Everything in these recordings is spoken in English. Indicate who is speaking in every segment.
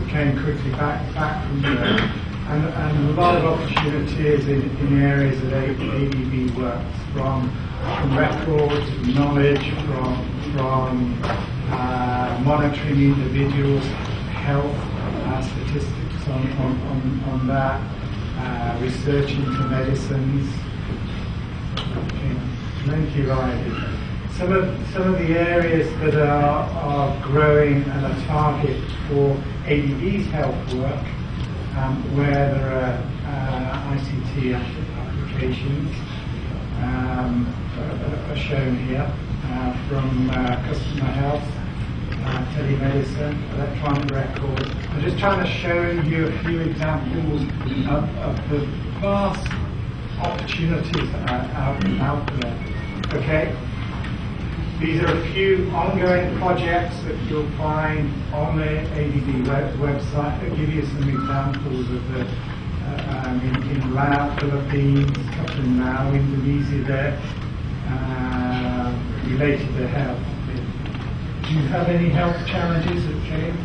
Speaker 1: came quickly back from there. And a lot of opportunities in areas that ADB works, from records, from knowledge, from monitoring individuals, health, statistics on that, research into medicines. Okay. Plenty of ideas. Some of the areas that are growing and a target for ADB's health work, where there are ICT applications, are shown here, from customer health, telemedicine, electronic records. I'm just trying to show you a few examples of the vast opportunities that are out there. Okay? These are a few ongoing projects that you'll find on the ADB website. I'll give you some examples of the in Laos, Philippines, a couple in Laos, Indonesia there, related to health. Do you have any health challenges at James?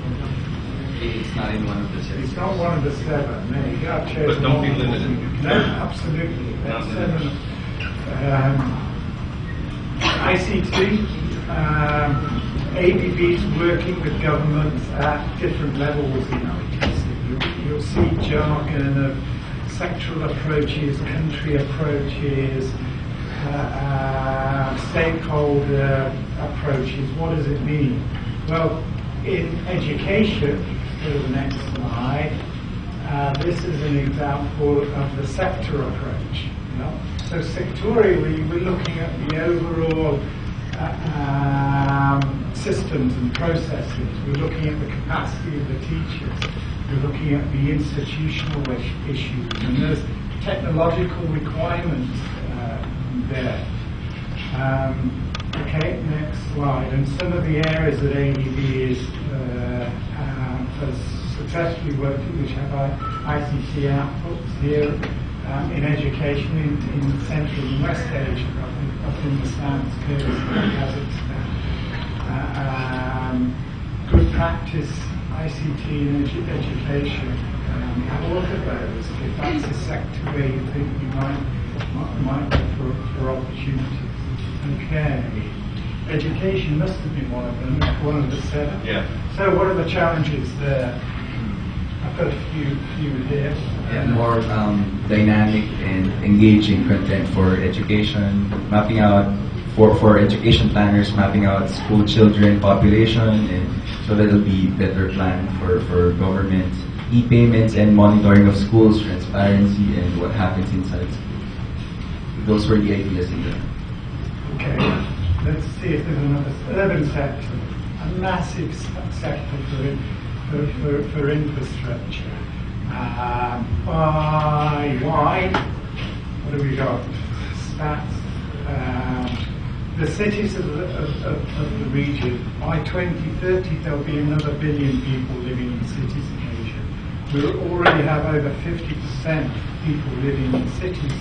Speaker 2: It's not in one of the 7.
Speaker 1: It's not one of the 7. There you go. I've chosen
Speaker 2: but don't be limited.
Speaker 1: No, absolutely. That's 7. ICT, ADB is working with governments at different levels in ITC. You'll see jargon of sectoral approaches, country approaches, stakeholder approaches. What does it mean? Well, in education, go to the next slide, this is an example of the sector approach. You know? So sectorially, we're looking at the overall systems and processes. We're looking at the capacity of the teachers. We're looking at the institutional issues. And there's technological requirements there. Okay, next slide. And some of the areas that ADB has successfully worked with, which have ICT outputs here. In education in Central and West Asia, up in the South, Kazakhstan. Good practice, ICT in education. Have a look at those. If that's a sector where you think you might look for opportunities. Okay. Education must have been one of them, one of the 7.
Speaker 2: Yeah.
Speaker 1: So what are the challenges there? I've got a few here.
Speaker 3: Yeah, more dynamic and engaging content for education, mapping out for education planners, mapping out school children population, and so that it'll be better planned for government, e-payments and monitoring of schools, transparency, and what happens inside schools. Those were the ideas in there.
Speaker 1: Okay, let's see if there's another urban sector, a massive sector for infrastructure. By wide, what have we got? Stats. The cities of the region, by 2030 there'll be another 1 billion people living in cities in Asia. We already have over 50% of people living in cities.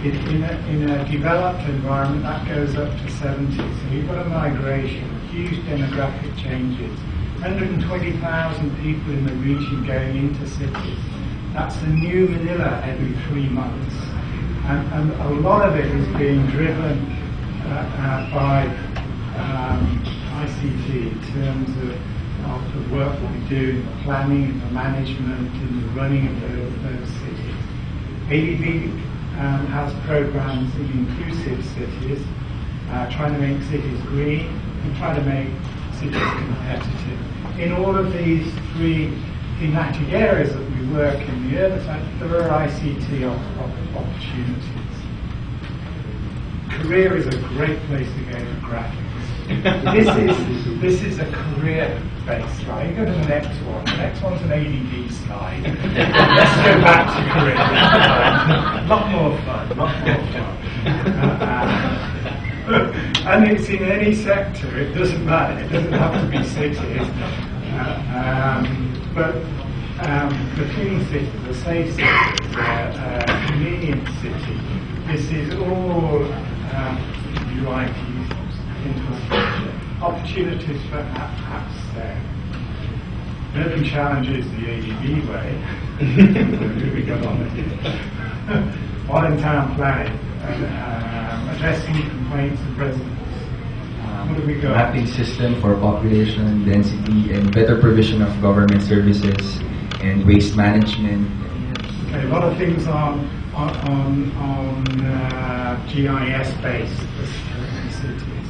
Speaker 1: In a developed environment, that goes up to 70. So you've got a migration, huge demographic changes. 120,000 people in the region going into cities. That's the new Manila every 3 months. And a lot of it is being driven by ICT in terms of the work that we do in the planning, in the management, in the running of those cities. ADB has programs in inclusive cities, trying to make cities green and trying to make cities competitive. In all of these 3 thematic areas that we work in the urban sector, there are ICT opportunities. Career is a great place to go for graphics. This is a career-based slide. Go to the next one. The next one's an ADB slide. Let's go back to career. Lot more fun. And it's in any sector. It doesn't matter. It doesn't have to be cities. But the clean cities, the safe cities, convenient city. This is all UIT infrastructure. Opportunities for apps there. Urban Challenge is the ADB way. We got on it. Modern town planning, addressing complaints of residents. What do we got?
Speaker 3: Mapping system for population density and better provision of government services and waste management.
Speaker 1: Okay, a lot of things on GIS based for cities.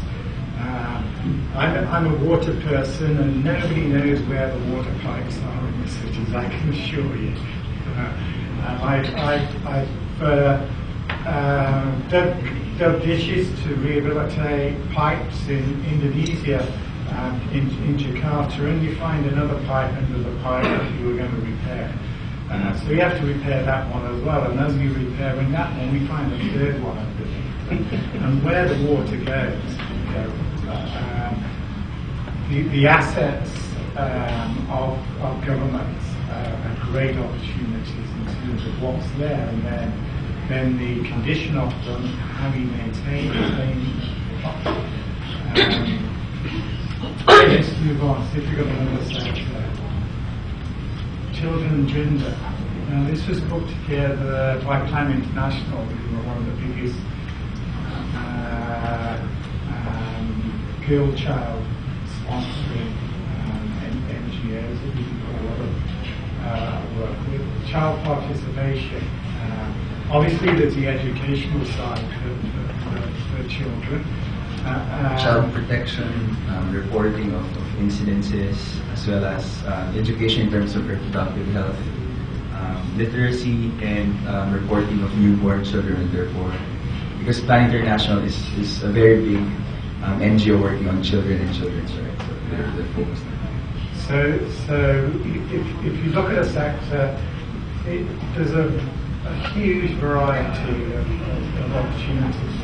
Speaker 1: I'm a water person, and nobody knows where the water pipes are in the cities, I can assure you. I've dug dishes to rehabilitate pipes in Indonesia, in Jakarta, and you find another pipe under the pipe that you were going to repair. So we have to repair that one as well, and as we repairing that one, we find a third one underneath. And where the water goes, the assets of governments are great opportunities in terms of what's there, and then the condition of them, how we maintain let's move on, see if we've got another slide there. Children and gender. Now, this was put together by Plan International, who are one of the biggest girl-child sponsoring NGOs that we do a lot of work with. Child participation. Obviously, there's the educational side for children.
Speaker 3: Child protection, reporting of incidences, as well as education in terms of reproductive health, literacy, and reporting of newborn children, therefore. Because Plan International is a very big NGO working on children and children's rights, so they're focused on that.
Speaker 1: So if you look at a sector, there's a huge variety of opportunities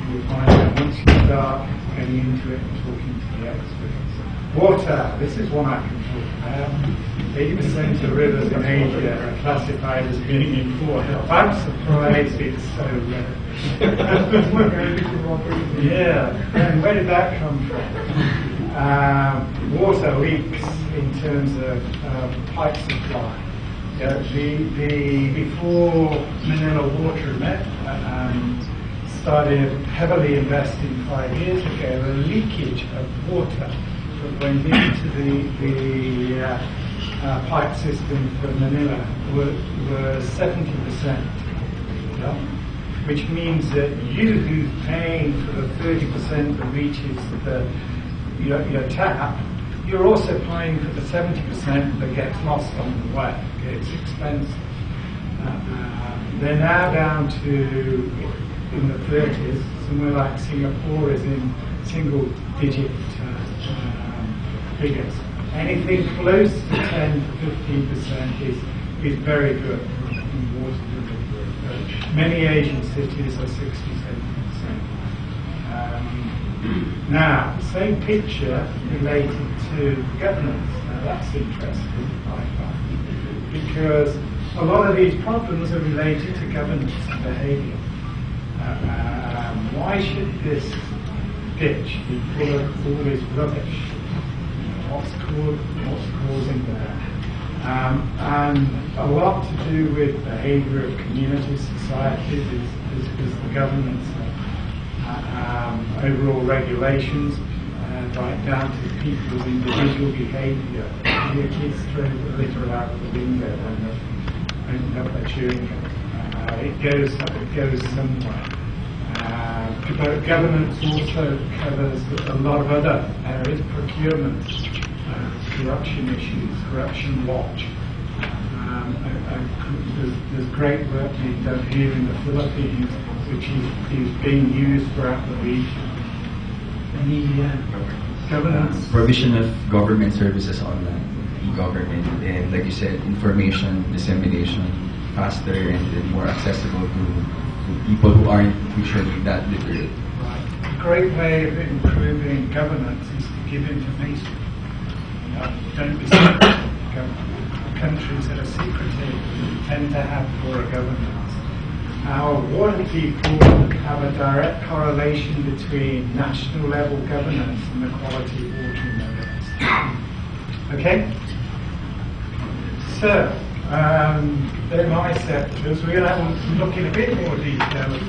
Speaker 1: you'll find out once you start getting into it and talking to the experts. Water, this is one I can talk about. 80% of rivers in Asia are classified as being in poor health. I'm surprised it's so rare. Yeah, and where did that come from? Water leaks in terms of pipe supply. Yeah, before Manila Water started heavily investing 5 years ago, the leakage of water that went into the pipe system for Manila were 70%. Yeah? Which means that you who's paying for the 30% that reaches your tap, you're also paying for the 70% that gets lost on the way. It's expensive. They're now down to, in the 30s, somewhere like Singapore is in single-digit figures. Anything close to 10 to 15% is very good in water delivery. Many Asian cities are 60, 70%. Now, same picture related to governance. Now that's interesting, I find, because a lot of these problems are related to governance and behaviour. Why should this ditch be full of all this rubbish? What's causing that? And a lot to do with behaviour of communities, societies, is the governance. Overall regulations, right down to people's individual behaviour. Your kids throw the litter out the window when they're open up chewing it. It goes somewhere. But governance also covers a lot of other areas: procurement, corruption issues, corruption watch. There's great work being done here in the Philippines, which is being used throughout the region. Any governance?
Speaker 3: Provision of government services online, e-government, and like you said, information dissemination faster and more accessible to people who aren't usually that literate.
Speaker 1: Right. A great way of improving governance is to give information. Don't be secretive. Countries that are secretive tend to have poorer governance. Our water people have a direct correlation between national level governance and the quality of water in their rivers. Okay? Sir, they're my sectors. We'll look in a bit more detail at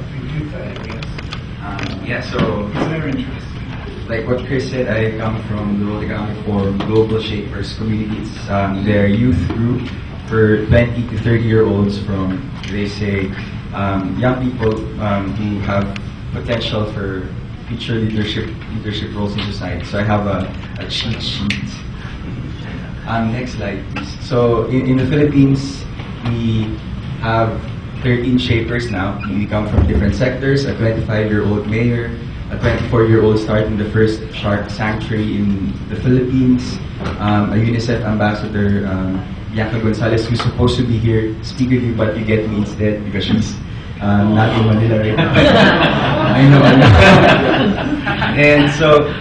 Speaker 1: the youth areas.
Speaker 3: So
Speaker 1: Because they're interesting.
Speaker 3: like what Chris said, I come from the World Economic Forum Global Shapers Communities. They're youth group for 20 to 30-year-olds from, they say, young people who have potential for future leadership roles in society. So I have a cheat sheet. Next slide, please. So in the Philippines, we have 13 shapers now. We come from different sectors. A 25-year-old mayor, a 24-year-old starting the first shark sanctuary in the Philippines, a UNICEF ambassador, Bianca Gonzalez, who's supposed to be here speaking to you, but you get me instead because she's not in Manila right now. I know. And so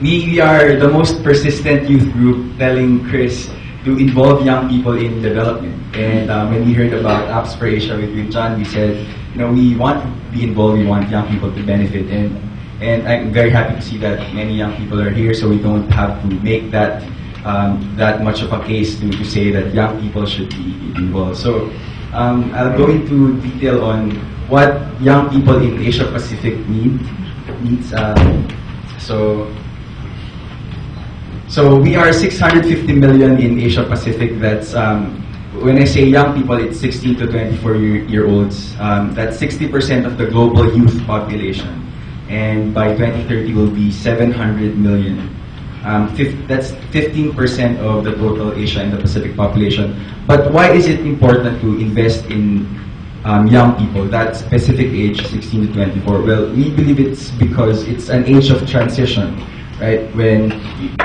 Speaker 3: we are the most persistent youth group, telling Chris to involve young people in development. And when we heard about Apps for Asia with John, we said, we want to be involved, we want young people to benefit. And I'm very happy to see that many young people are here, so we don't have to make that much of a case to say that young people should be involved. So I'll go into detail on what young people in Asia Pacific needs. So we are 650 million in Asia Pacific. That's when I say young people, it's 16 to 24-year-olds. That's 60% of the global youth population. And by 2030 will be 700 million. That's 15% of the total Asia and the Pacific population. But why is it important to invest in young people, that specific age, 16 to 24? Well, we believe it's because it's an age of transition, right? When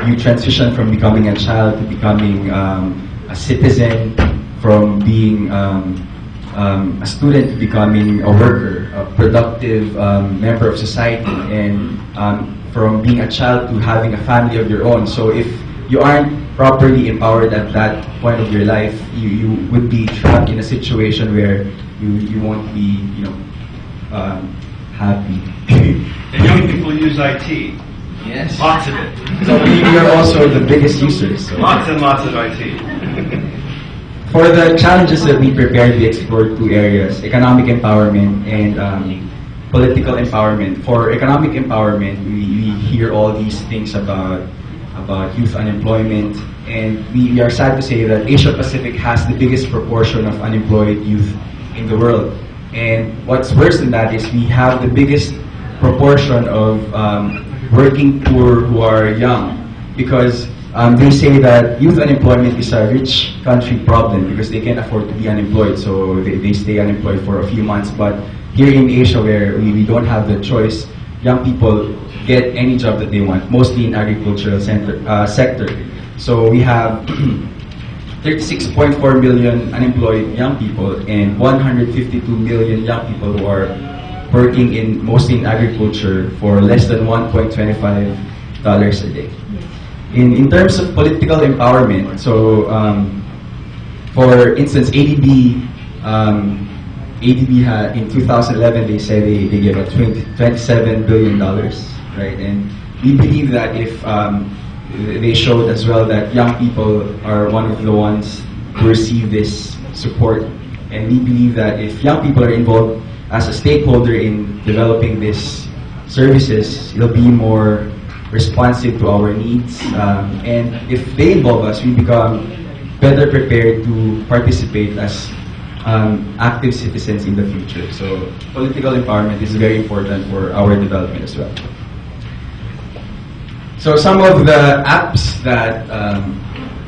Speaker 3: you transition from becoming a child to becoming a citizen, from being a student to becoming a worker, a productive member of society, and from being a child to having a family of your own. So if you aren't properly empowered at that point of your life, you would be trapped in a situation where you won't be, happy.
Speaker 4: And young people use IT.
Speaker 2: Yes.
Speaker 4: Lots of it.
Speaker 3: So we are also the biggest users. So.
Speaker 4: Lots and lots of IT.
Speaker 3: For the challenges that we prepared, we explored two areas: economic empowerment and political empowerment. For economic empowerment, we hear all these things about youth unemployment, and we are sad to say that Asia Pacific has the biggest proportion of unemployed youth in the world. And what's worse than that is we have the biggest proportion of working poor who are young, because they say that youth unemployment is a rich country problem because they can't afford to be unemployed, so they stay unemployed for a few months. But here in Asia, where we don't have the choice, young people get any job that they want, mostly in agricultural sector. So we have 36.4 million unemployed young people and 152 million young people who are working mostly in agriculture for less than $1.25 a day. In terms of political empowerment, so for instance, ADB had, in 2011 they said they gave out $27 billion, right? And we believe that if they showed as well that young people are one of the ones who receive this support, and we believe that if young people are involved as a stakeholder in developing these services, it'll be more responsive to our needs, and if they involve us, we become better prepared to participate as active citizens in the future. So political empowerment is very important for our development as well. So some of the apps that,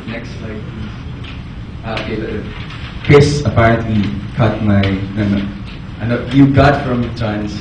Speaker 3: next slide please. Okay, Chris apparently cut my, you got from John's